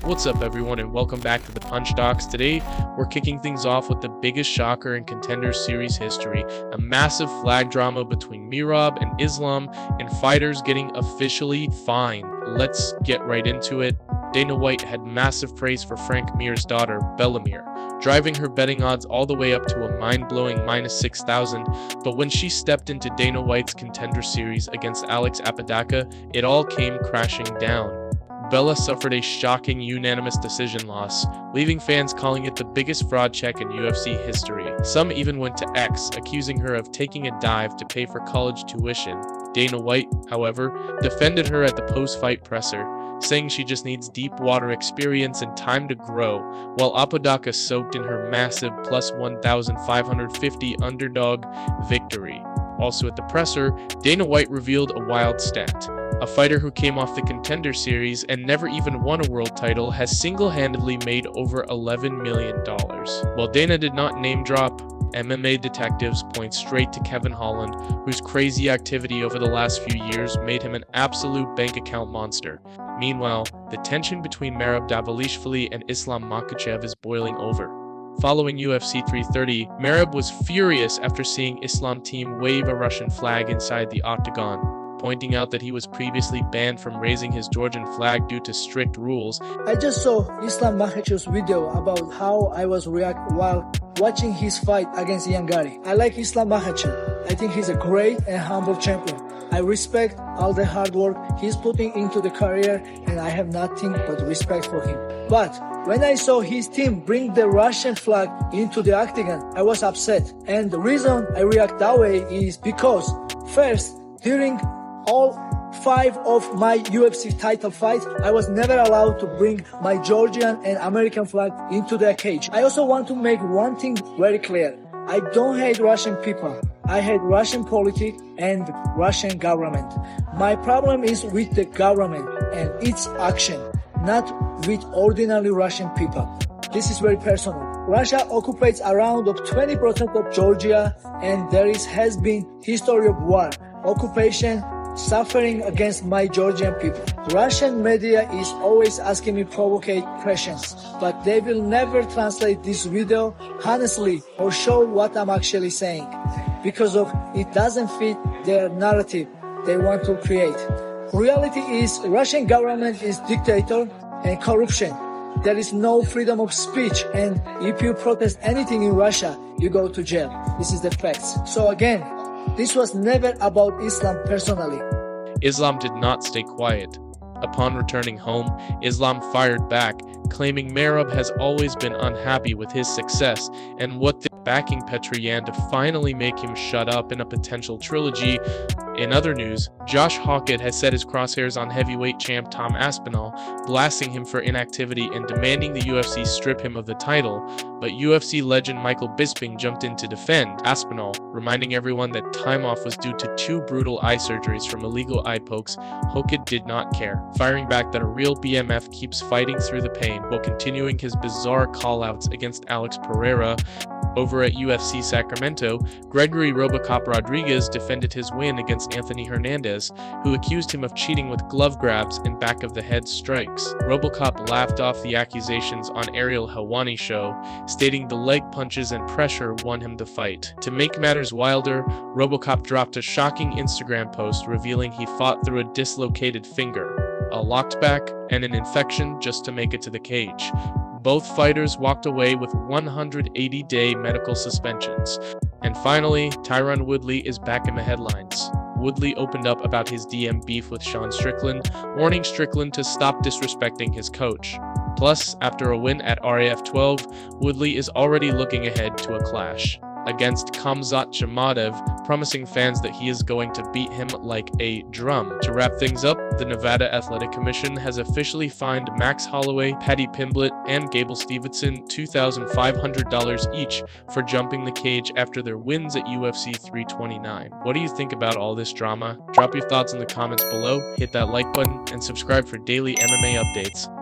What's up everyone and welcome back to the Punch Docs. Today we're kicking things off with the biggest shocker in Contender series history, a massive flag drama between Merab and Islam and fighters getting officially fined. Let's get right into it. Dana White had massive praise for Frank Mir's daughter, Bellamir, driving her betting odds all the way up to a mind-blowing -6,000, but when she stepped into Dana White's Contender series against Alex Pereira, it all came crashing down. Bella suffered a shocking unanimous decision loss, leaving fans calling it the biggest fraud check in UFC history. Some even went to X, accusing her of taking a dive to pay for college tuition. Dana White, however, defended her at the post-fight presser, saying she just needs deep water experience and time to grow, while Apodaca soaked in her massive plus 1,550 underdog victory. Also at the presser, Dana White revealed a wild stat. A fighter who came off the Contender series and never even won a world title has single-handedly made over $11 million. While Dana did not name drop, MMA detectives point straight to Kevin Holland, whose crazy activity over the last few years made him an absolute bank account monster. Meanwhile, the tension between Merab Dvalishvili and Islam Makhachev is boiling over. Following UFC 330, Merab was furious after seeing Islam team wave a Russian flag inside the Octagon, pointing out that he was previously banned from raising his Georgian flag due to strict rules. I just saw Islam Makhachev's video about how I was react while watching his fight against Yangari. I like Islam Makhachev. I think he's a great and humble champion. I respect all the hard work he's putting into the career and I have nothing but respect for him. But when I saw his team bring the Russian flag into the Octagon, I was upset. And the reason I react that way is because, first, during all 5 of my UFC title fights, I was never allowed to bring my Georgian and American flag into the cage. I also want to make one thing very clear. I don't hate Russian people. I hate Russian politics and Russian government. My problem is with the government and its action, not with ordinary Russian people. This is very personal. Russia occupies around of 20% of Georgia and there has been history of war, occupation, suffering against my Georgian people. Russian media is always asking me provocative questions, but they will never translate this video honestly or show what I'm actually saying because of it doesn't fit their narrative they want to create. Reality is Russian government is dictator and corruption. There is no freedom of speech and if you protest anything in Russia, you go to jail. This is the facts. So again, this was never about Islam personally. Islam did not stay quiet. Upon returning home, Islam fired back, claiming Merab has always been unhappy with his success and what they're backing Petryan to finally make him shut up in a potential trilogy. In other news, Josh Hokit has set his crosshairs on heavyweight champ Tom Aspinall, blasting him for inactivity and demanding the UFC strip him of the title, but UFC legend Michael Bisping jumped in to defend Aspinall, reminding everyone that time off was due to 2 brutal eye surgeries from illegal eye pokes. Hokit did not care, firing back that a real BMF keeps fighting through the pain while continuing his bizarre callouts against Alex Pereira. Over at UFC Sacramento, Gregory Robocop Rodriguez defended his win against Anthony Hernandez, who accused him of cheating with glove grabs and back-of-the-head strikes. Robocop laughed off the accusations on Ariel Helwani's show, stating the leg punches and pressure won him the fight. To make matters wilder, Robocop dropped a shocking Instagram post revealing he fought through a dislocated finger, a locked back, and an infection just to make it to the cage. Both fighters walked away with 180-day medical suspensions. And finally, Tyron Woodley is back in the headlines. Woodley opened up about his DM beef with Sean Strickland, warning Strickland to stop disrespecting his coach. Plus, after a win at RAF 12, Woodley is already looking ahead to a clash against Khamzat Chimaev, promising fans that he is going to beat him like a drum. To wrap things up, the Nevada Athletic Commission has officially fined Max Holloway, Paddy Pimblett, and Gable Stevenson $2,500 each for jumping the cage after their wins at UFC 329. What do you think about all this drama? Drop your thoughts in the comments below, hit that like button, and subscribe for daily MMA updates.